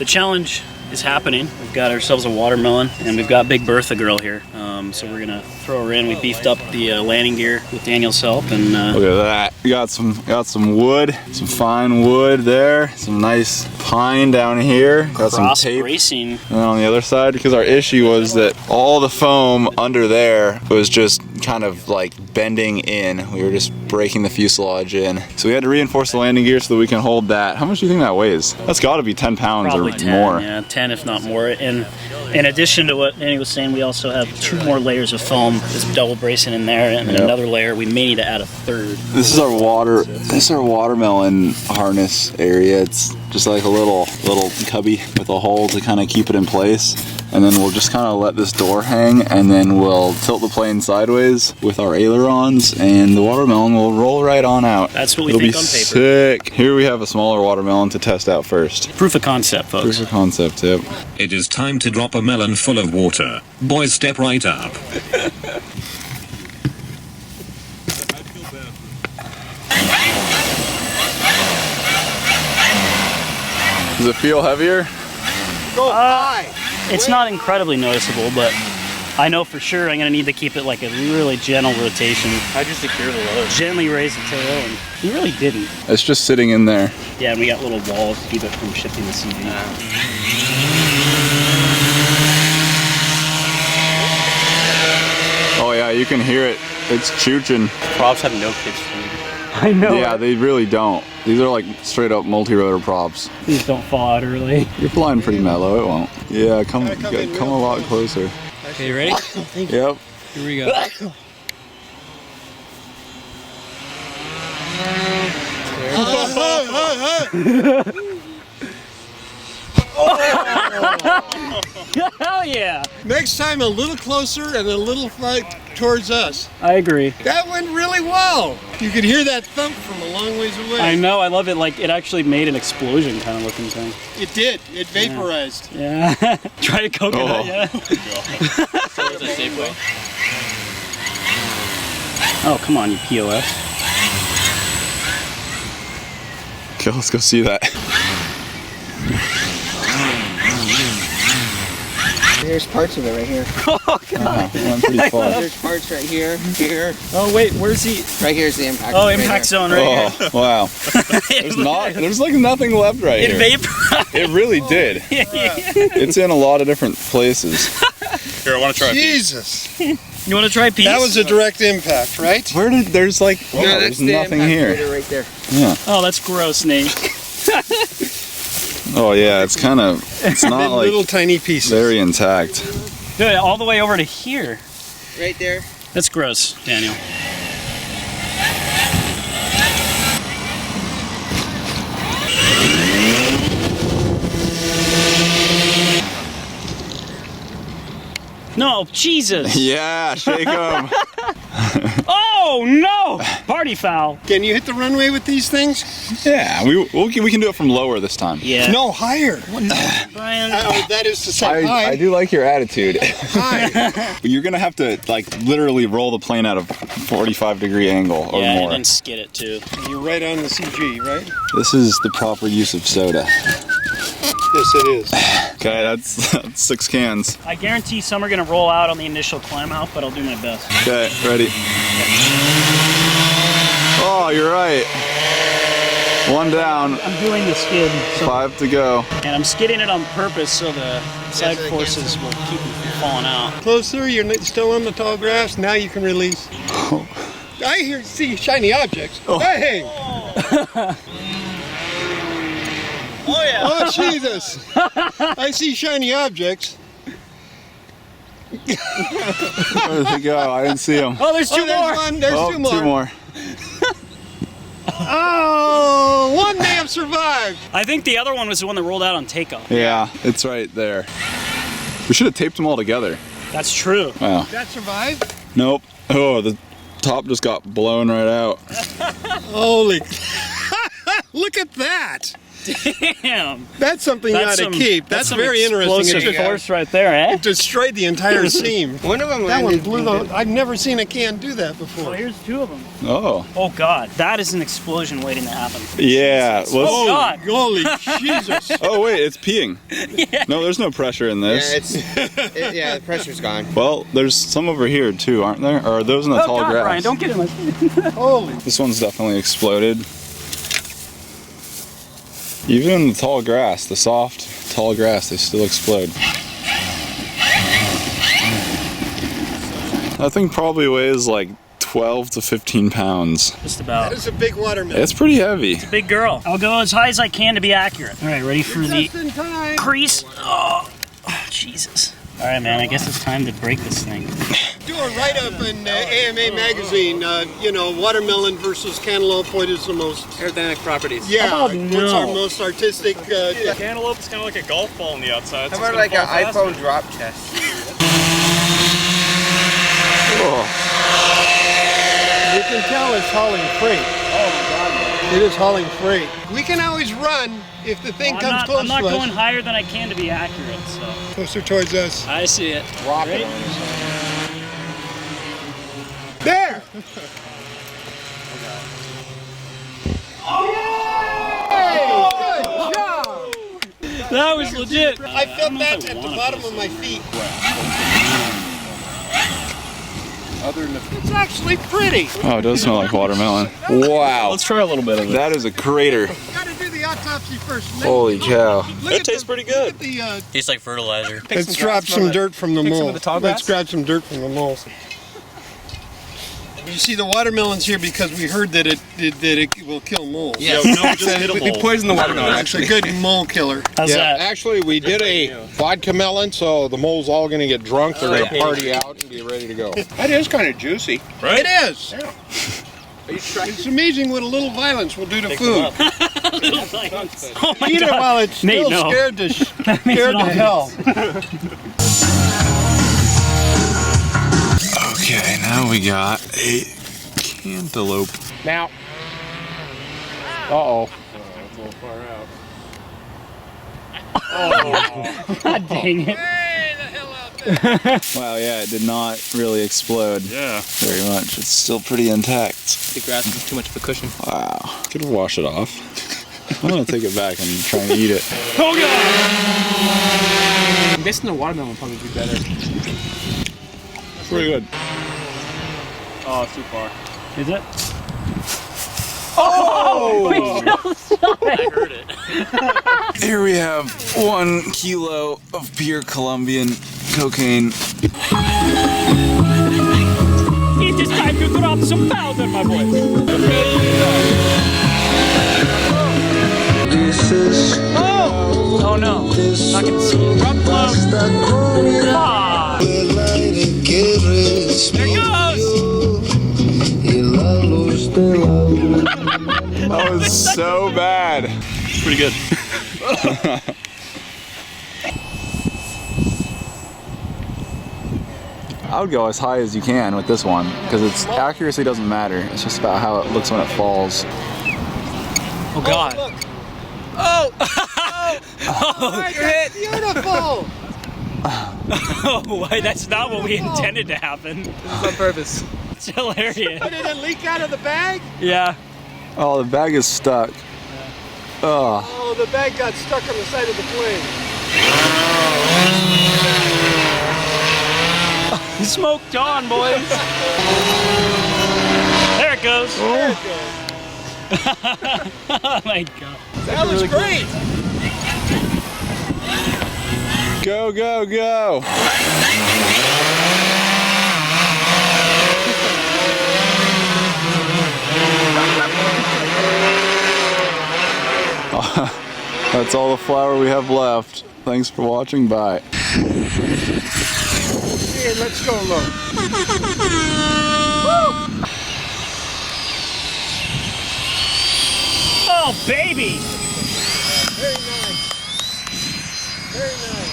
the challenge is happening. We've got ourselves a watermelon, and we've got Big Bertha girl here. So we're gonna throw her in. We beefed up the landing gear with Daniel's help, and look at that. We got some wood, some fine wood there, some nice pine down here. Got some tape bracing. and on the other side, because our issue was that all the foam under there was just kind of like bending in. We were just breaking the fuselage in. So we had to reinforce the landing gear so that we can hold that. How much do you think that weighs? That's got to be 10 pounds Probably or 10, more. Yeah, 10 if not more. And in addition to what Danny was saying, we also have 2 more layers of foam. This double bracing in there, and then another layer. We may need to add a 3rd. This is our watermelon harness area. It's just like a little cubby with a hole to kind of keep it in place. And then we'll just kind of let this door hang, and then we'll tilt the plane sideways with our ailerons, and the watermelon will roll right on out. That's what we think on paper. Sick. Here we have a smaller watermelon to test out first. Proof of concept, folks. Proof of concept, yep. It is time to drop a melon full of water. Boys, step right up. Does it feel heavier? Go high. It's not incredibly noticeable, but I know for sure I'm gonna need to keep it like a really gentle rotation. How'd you secure the load? Gently raise the tail, and he really didn't. It's just sitting in there. Yeah, and we got little walls to keep it from shifting the CV. Oh yeah, you can hear it. It's chooching. Props have no pitch speed. I know. Yeah, they really don't. These are like straight up multi-rotor props. These don't fall out early. You're flying pretty mellow, it won't. Yeah, come a lot closer. Okay, you ready? Yep. Here we go. Hell yeah! Next time a little closer and a little flight towards us. I agree. That went really well. You could hear that thump from a long ways away. I know, I love it. Like, it actually made an explosion kind of looking thing. It did. It vaporized. Yeah. Try to coconut, yeah. Oh, come on, you POS. Okay, let's go see that. There's parts of it right here. Oh, God. Went pretty far. There's parts right here, here. Oh, wait, where's he? Right here's the impact. Oh, right impact here. zone right here. Oh, wow. There's like nothing left right It here. vaporized. It really did. It's in a lot of different places. Here, I want to try a piece. Jesus. You want to try a piece? That was a direct impact, right? Where did, there's like, No, wow, that's there's the nothing impact here. crater right there. Yeah. Oh, that's gross, Nate. Oh yeah, it's kind of, it's not like little tiny pieces. very intact. Good, all the way over to here. Right there. That's gross, Daniel. No, Jesus! Yeah, shake them. Oh no! Party foul. Can you hit the runway with these things? Yeah, we can do it from lower this time. Yeah. No, higher. Brian. That is to say, I do like your attitude. high. You're gonna have to like literally roll the plane at a 45-degree angle or Yeah, more. and then skid it too. You're right on the CG, right? This is the proper use of soda. Yes, it is. Okay, that's 6 cans. I guarantee some are gonna roll out on the initial climb out, but I'll do my best. Okay, ready. Oh, you're right. 1 down. I'm doing the skid, so, 5 to go. and I'm skidding it on purpose so the side forces will keep me from falling out. Closer, you're still on the tall grass. Now you can release. I see shiny objects. Oh. Hey! Oh yeah! Oh, Jesus! I see shiny objects. Where did they go? I didn't see them. Oh, there's 2 more! There's one. There's Oh, 2 more. 2 more. Oh, one may have survived. I think the other one was the one that rolled out on takeoff. Yeah, it's right there. We should have taped them all together. That's true. Wow. Did that survive? Nope. Oh, the top just got blown right out. Holy. Look at that. Damn. That's something you ought to keep. That's some very interesting. explosive force right there, eh? It destroyed the entire seam. One of them That one landed. blew the. I've never seen a can do that Well, before. here's two of them. Oh. Oh God, that is an explosion waiting to happen. Yeah. Oh God. Holy Jesus! Oh wait, it's peeing. Yeah. No, there's no pressure in Yeah, this. yeah, the pressure's gone. Well, there's some over here too, aren't there? Or are those in the Oh tall God, grass? Brian, don't get in my. Holy. This one's definitely exploded. Even in the tall grass, the soft, tall grass, they still explode. That thing probably weighs like 12 to 15 pounds. Just That about. is a big watermelon. It's pretty heavy. Big girl. I'll go as high as I can to be accurate. All right, ready for the Just in time. crease. Oh, Jesus. All right, man. I guess it's time to break this thing. Do a write-up in AMA magazine. You know, watermelon versus cantaloupe. What is the most? Aerodynamic properties. Yeah. How about What's our no? most artistic? Cantaloupe is kind of like a golf ball on the outside. How about like an iPhone drop test? Oh, You can tell it's hauling freight. Oh my God! It is hauling freight. We can always run if the thing comes close I'm not to going us. higher than I can to be accurate. So. Closer towards us. I see it. Rocket. There. That was legit. I felt that at the bottom of my feet. It's actually pretty. oh, it does smell like watermelon. Wow. Let's try a little bit of it. That is a crater. Gotta do the autopsy first. Holy cow. It tastes pretty good. Look at Tastes like fertilizer. let's drop some dirt from the some mole. of the tall Let's grass? grab some dirt from the mole. You see the watermelon's here because we heard that it will kill moles. Yeah, no, just hit a We bowl. poisoned the watermelon. It's a good mole killer. How's that? Actually, we did a vodka melon, so the mole's all going to get drunk. They're going to party out and be ready to go. That is kind of juicy. It is. It's amazing what a little violence will do to food. Oh my Eat it God. while it's Nate, still no. scared to hell. Okay, now we got a cantaloupe. Now, uh-oh. God dang it. Wow, yeah, it did not really explode very much. It's still pretty intact. The grass is too much of a cushion. Wow. Could wash it off. I'm gonna take it back and try and eat it. Oh God. I'm guessing the watermelon would probably be better. Pretty good. Oh, it's too far. Is it? Oh! I heard it. Here we have 1 kilo of pure Colombian cocaine. It is time to drop some powder, my boy. Oh no. Not gonna see it. Drop low. Ah. There it goes. That was so bad. Pretty good. I would go as high as you can with this one because its accuracy doesn't matter. It's just about how it looks when it falls. Oh God. Beautiful. Oh, why, that's not what we intended to happen. This is on purpose. It's hilarious. Did it leak out of the bag? Yeah. Oh, the bag is stuck. Oh, Oh, the bag got stuck on the side of the plane. Smoked on, boys. There it goes. There it goes. Oh my God. That was great. go, go, go. That's all the flour we have left. Thanks for watching. Bye. Here, let's go low. Oh, baby. Very nice. Very nice.